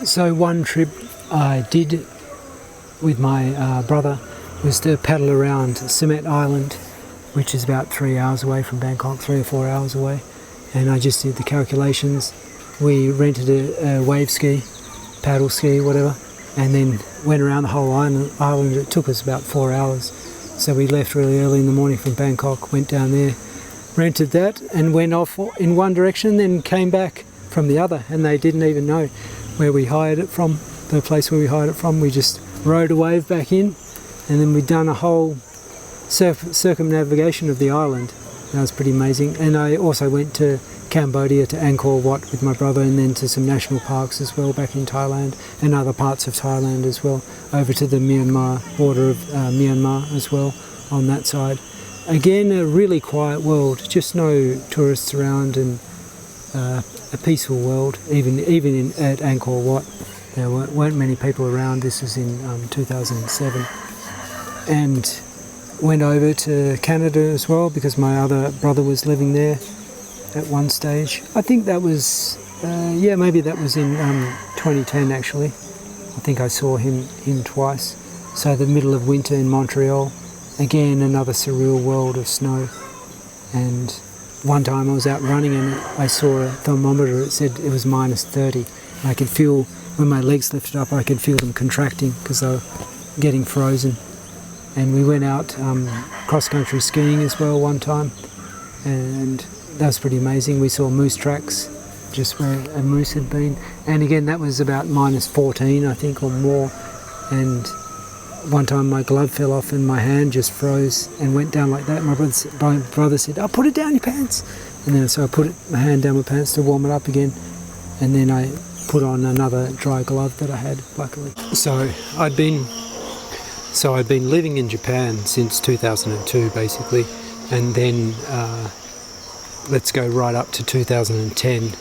So one trip I did with my brother was to paddle around Semet Island, which is about 3 hours away from Bangkok, 3 or 4 hours away. And I just did the calculations. We rented a wave ski, paddle ski, whatever, and then went around the whole island. It took us about 4 hours. So we left really early in the morning from Bangkok, went down there, rented that, and went off in one direction, then came back from the other, and they didn't even know where we hired it from, the place where we hired it from. We just rode a wave back in, and then we'd done a whole circumnavigation of the island. That was pretty amazing. And I also went to Cambodia, to Angkor Wat with my brother, and then to some national parks as well back in Thailand, and other parts of Thailand as well, over to the Myanmar border of Myanmar as well on that side. Again, a really quiet world, just no tourists around, and a peaceful world. Even at Angkor Wat, there weren't many people around. This was in 2007, and went over to Canada as well because my other brother was living there at one stage. I think that was, maybe that was in 2010 actually. I think I saw him twice. So the middle of winter in Montreal, again another surreal world of snow. And one time I was out running and I saw a thermometer, it said it was -30. I could feel, when my legs lifted up, I could feel them contracting because they were getting frozen. And we went out cross-country skiing as well one time, and that was pretty amazing. We saw moose tracks just where a moose had been, and again that was about -14 I think, or more. And one time my glove fell off and my hand just froze and went down like that. My brother said, "Oh, put it down your pants," and then so I put my hand down my pants to warm it up again, and then I put on another dry glove that I had, luckily. So I'd been living in Japan since 2002 basically, and then let's go right up to 2010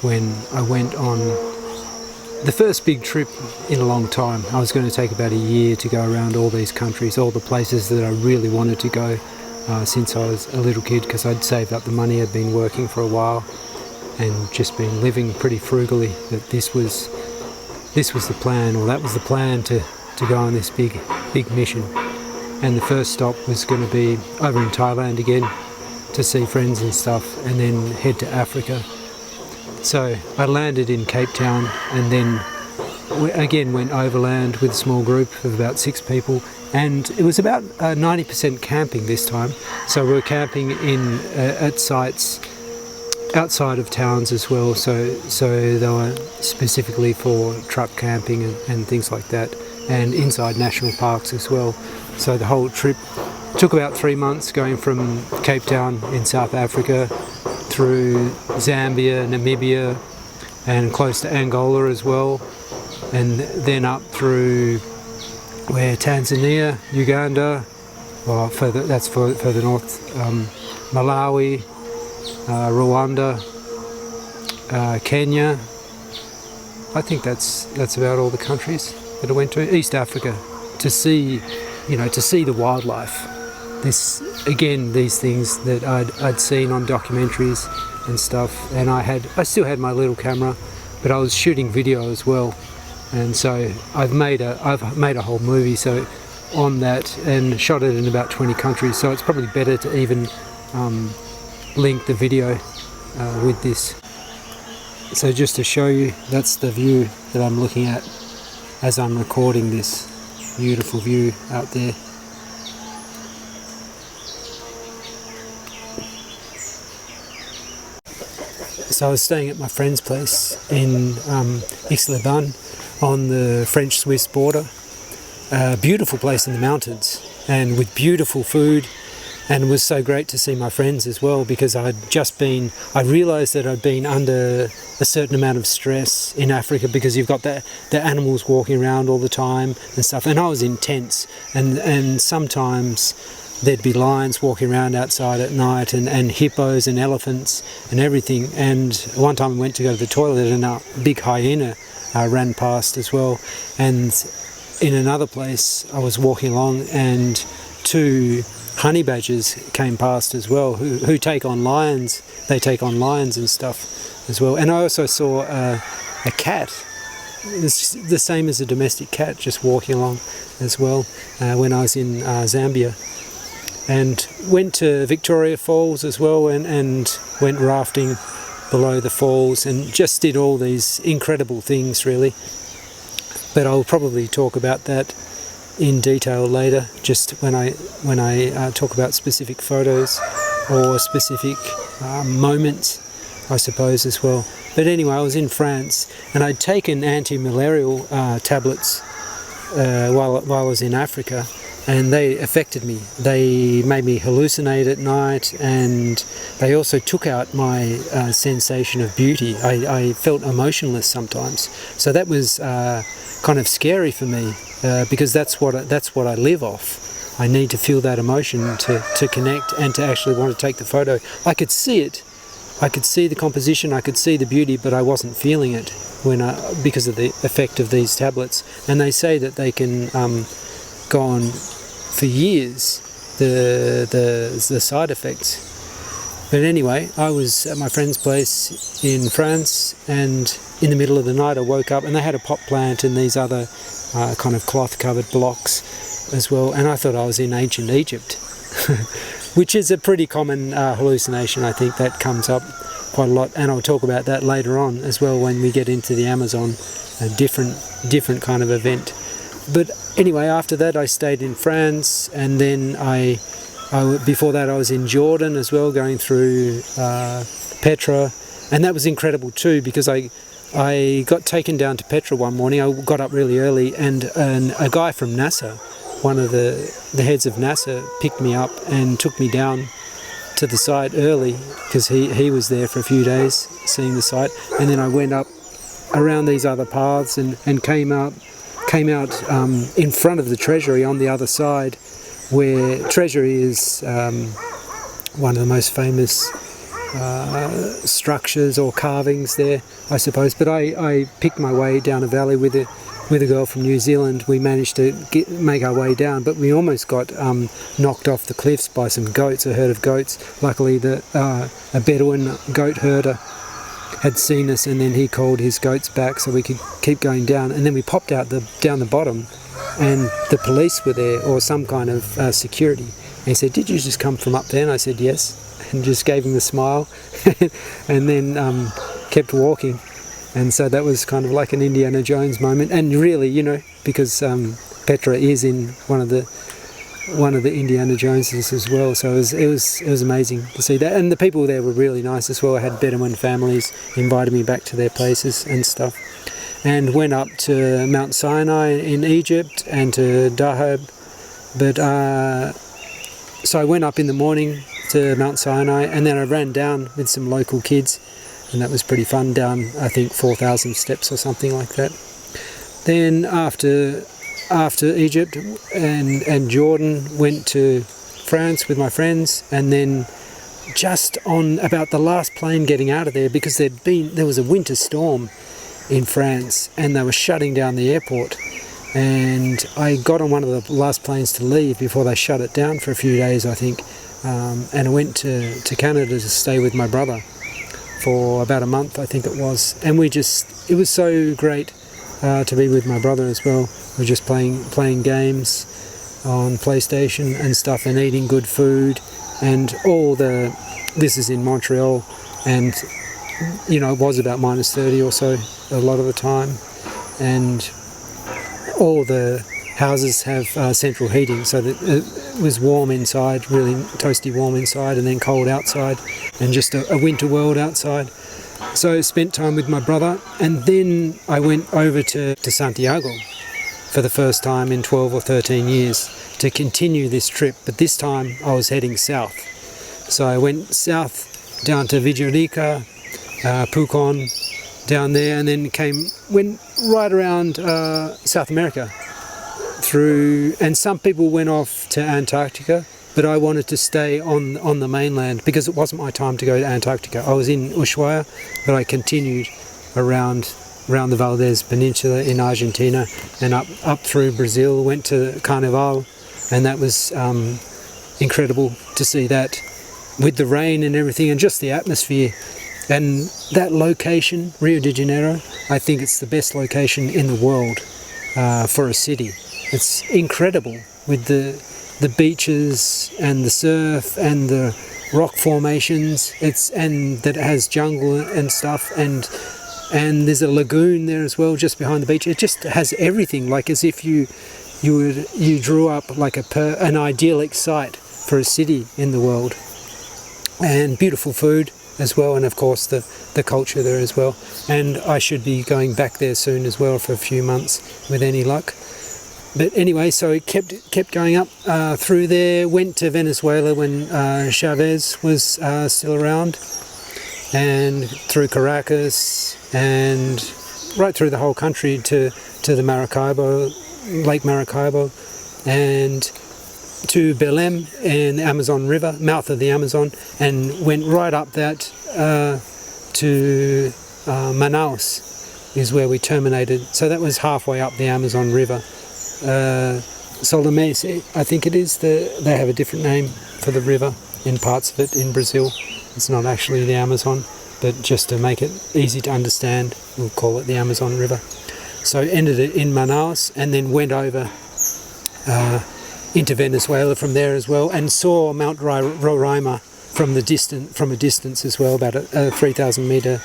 when I went on the first big trip in a long time. I was going to take about a year to go around all these countries, all the places that I really wanted to go since I was a little kid, because I'd saved up the money, I'd been working for a while and just been living pretty frugally. That this was the plan, or that was the plan, to go on this big mission. And the first stop was going to be over in Thailand again to see friends and stuff, and then head to Africa. So I landed in Cape Town, and then again went overland with a small group of about 6 people, and it was about 90% camping this time. So we were camping at sites outside of towns as well, so they were specifically for truck camping and things like that, and inside national parks as well. So the whole trip took about 3 months, going from Cape Town in South Africa through Zambia, Namibia, and close to Angola as well, and then up through Tanzania, Uganda, further north, Malawi, Rwanda, Kenya. I think that's about all the countries that I went to. East Africa, to see the wildlife. These things that I'd seen on documentaries and stuff, and I still had my little camera, but I was shooting video as well, and so I've made a whole movie on that, and shot it in about 20 countries. So it's probably better to even link the video with this. So just to show you, that's the view that I'm looking at as I'm recording this beautiful view out there. So I was staying at my friend's place in Aix-les-Bains on the French-Swiss border. A beautiful place in the mountains, and with beautiful food, and it was so great to see my friends as well, because I realised that I'd been under a certain amount of stress in Africa, because you've got the animals walking around all the time and stuff, and I was in tents, and sometimes there'd be lions walking around outside at night, and hippos and elephants and everything. And one time I went to go to the toilet, and a big hyena ran past as well. And in another place I was walking along, and 2 honey badgers came past as well, who take on lions. They take on lions and stuff as well. And I also saw a cat it's the same as a domestic cat, just walking along as well, when I was in Zambia. And went to Victoria Falls as well, and went rafting below the falls, and just did all these incredible things really. But I'll probably talk about that in detail later, just when I talk about specific photos or specific moments, I suppose, as well. But anyway, I was in France, and I'd taken anti-malarial tablets while I was in Africa, and they affected me. They made me hallucinate at night, and they also took out my sensation of beauty. I felt emotionless sometimes, so that was kind of scary for me, because that's what I live off. I need to feel that emotion to connect and to actually want to take the photo. I could see it. I could see the composition, I could see the beauty, but I wasn't feeling it because of the effect of these tablets. And they say that they can go on for years, the side effects. But anyway, I was at my friend's place in France, and in the middle of the night I woke up, and they had a pot plant and these other kind of cloth-covered blocks as well, and I thought I was in ancient Egypt. Which is a pretty common hallucination, I think, that comes up quite a lot, and I'll talk about that later on as well when we get into the Amazon, a different kind of event. But anyway, after that I stayed in France, and then before that I was in Jordan as well, going through Petra, and that was incredible too, because I got taken down to Petra one morning. I got up really early, and a guy from NASA, one of the heads of NASA, picked me up and took me down to the site early, because he was there for a few days seeing the site. And then I went up around these other paths and came out in front of the treasury on the other side, where treasury is one of the most famous structures or carvings there, I suppose. But I picked my way down a valley with a girl from New Zealand. We managed to make our way down, but we almost got knocked off the cliffs by some goats, a herd of goats. Luckily, a Bedouin goat herder had seen us, and then he called his goats back so we could keep going down. And then we popped out down the bottom, and the police were there, or some kind of security. And he said, "Did you just come from up there?" And I said, "Yes," and just gave him the smile, and then kept walking. And so that was kind of like an Indiana Jones moment, and really, because Petra is in one of the Indiana Joneses as well. So it was amazing to see that, and the people there were really nice as well. I had Bedouin families invited me back to their places and stuff, and went up to Mount Sinai in Egypt and to Dahab. But so I went up in the morning to Mount Sinai, and then I ran down with some local kids. And that was pretty fun, down I think 4,000 steps or something like that. Then after Egypt and Jordan, went to France with my friends, and then just on about the last plane getting out of there, because there was a winter storm in France and they were shutting down the airport, and I got on one of the last planes to leave before they shut it down for a few days, I think, and I went to Canada to stay with my brother for about a month, I think it was. And it was so great to be with my brother as well. We were just playing games on PlayStation and stuff, and eating good food, and this is in Montreal, and it was about -30 or so a lot of the time, and all the houses have central heating, so that it was warm inside, really toasty warm inside, and then cold outside, and just a winter world outside. So I spent time with my brother, and then I went over to Santiago for the first time in 12 or 13 years to continue this trip, but this time I was heading south. So I went south down to Villarica, Pucón, down there, and then went right around South America and some people went off to Antarctica, but I wanted to stay on the mainland because it wasn't my time to go to Antarctica. I was in Ushuaia, but I continued around the Valdez Peninsula in Argentina and up through Brazil, went to Carnival, and that was incredible to see that with the rain and everything, and just the atmosphere And that location, Rio de Janeiro, I think it's the best location in the world for a city. It's incredible with the beaches and the surf and the rock formations. And that it has jungle and stuff, and there's a lagoon there as well, just behind the beach. It just has everything, like as if you drew up like an idyllic site for a city in the world. And beautiful food as well, and of course the culture there as well. And I should be going back there soon as well for a few months with any luck. But anyway, so it kept going up through there, went to Venezuela when Chavez was still around, and through Caracas, and right through the whole country to the Maracaibo, Lake Maracaibo, and to Belém in the Amazon River, mouth of the Amazon, and went right up that to Manaus is where we terminated. So that was halfway up the Amazon River. Solimões, I think it is. They have a different name for the river in parts of it in Brazil. It's not actually the Amazon, but just to make it easy to understand, we'll call it the Amazon River. So ended it in Manaus, and then went over into Venezuela from there as well, and saw Mount Roraima from a distance as well, about a 3,000 metre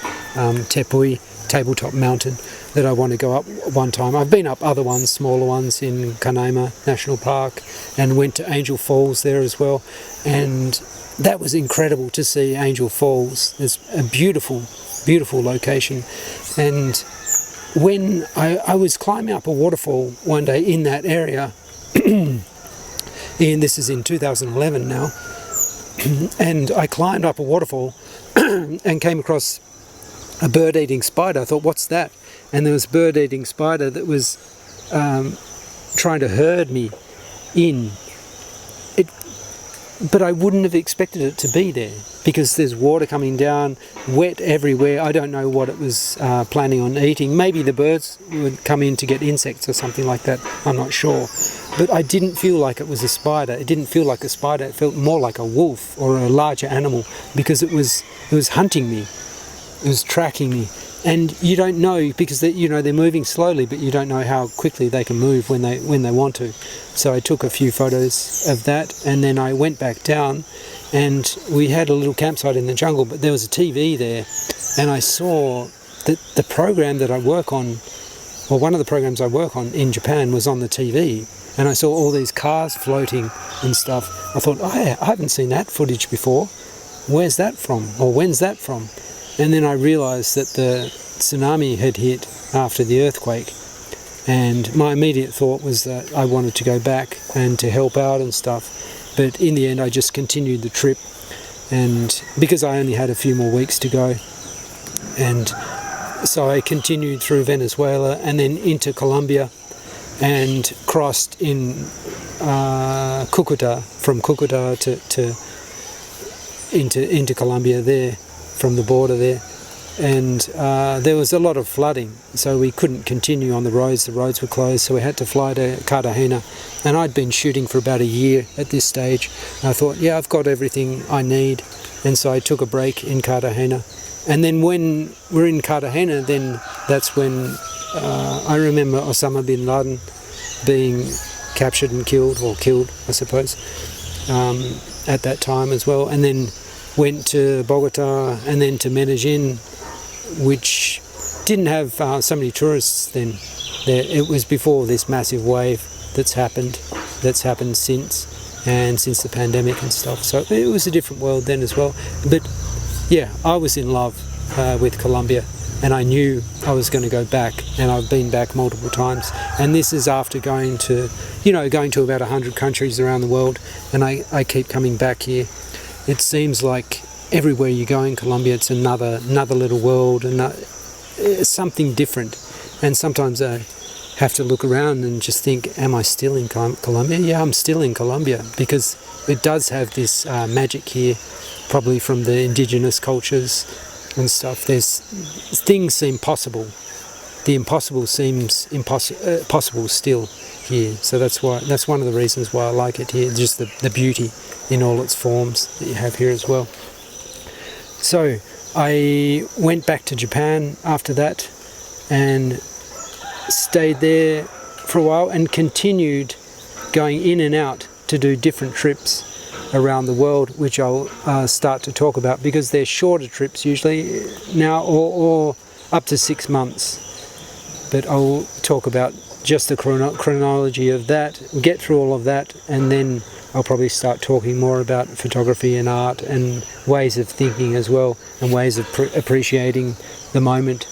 tepui, tabletop mountain that I want to go up one time. I've been up other ones, smaller ones in Canaima National Park, and went to Angel Falls there as well, and that was incredible to see Angel Falls. It's a beautiful, beautiful location. And when I was climbing up a waterfall one day in that area, and this is in 2011 now, and I climbed up a waterfall and came across a bird-eating spider. I thought, what's that? And there was a bird-eating spider that was trying to herd me in. But I wouldn't have expected it to be there, because there's water coming down, wet everywhere. I don't know what it was planning on eating. Maybe the birds would come in to get insects or something like that. I'm not sure. But I didn't feel like it was a spider. It didn't feel like a spider. It felt more like a wolf or a larger animal, because it was hunting me. It was tracking me. And you don't know, because they're moving slowly, but you don't know how quickly they can move when they want to. So I took a few photos of that, and then I went back down, and we had a little campsite in the jungle, but there was a TV there, and I saw that the program that I work on, or one of the programs I work on in Japan, was on the TV, and I saw all these cars floating and stuff. I thought, I haven't seen that footage before. Where's that from? Or when's that from? And then I realised that the tsunami had hit after the earthquake, and my immediate thought was that I wanted to go back and to help out and stuff. But in the end, I just continued the trip, and because I only had a few more weeks to go, and so I continued through Venezuela and then into Colombia, and crossed in Cucuta, from Cucuta into Colombia there, from the border there. And there was a lot of flooding, so we couldn't continue on the roads were closed, so we had to fly to Cartagena. And I'd been shooting for about a year at this stage. I thought, yeah, I've got everything I need, and so I took a break in Cartagena. And then when we're in Cartagena, then that's when I remember Osama bin Laden being captured and killed, or killed, I suppose, at that time as well. And then went to Bogota, and then to Medellin, which didn't have so many tourists then. It was before this massive wave that's happened since, and since the pandemic and stuff. So it was a different world then as well. But yeah, I was in love with Colombia, and I knew I was going to go back, and I've been back multiple times. And this is after going to about 100 countries around the world, and I keep coming back here. It seems like everywhere you go in Colombia, it's another little world, and something different. And sometimes I have to look around and just think, am I still in Colombia? Yeah, I'm still in Colombia, because it does have this magic here, probably from the indigenous cultures and stuff. Things seem possible. The impossible seems possible still here. So that's one of the reasons why I like it here, just the beauty in all its forms that you have here as well. So I went back to Japan after that and stayed there for a while and continued going in and out to do different trips around the world, which I'll start to talk about, because they're shorter trips usually now, or up to 6 months. But I'll talk about just the chronology of that, get through all of that, and then I'll probably start talking more about photography and art and ways of thinking as well, and ways of appreciating the moment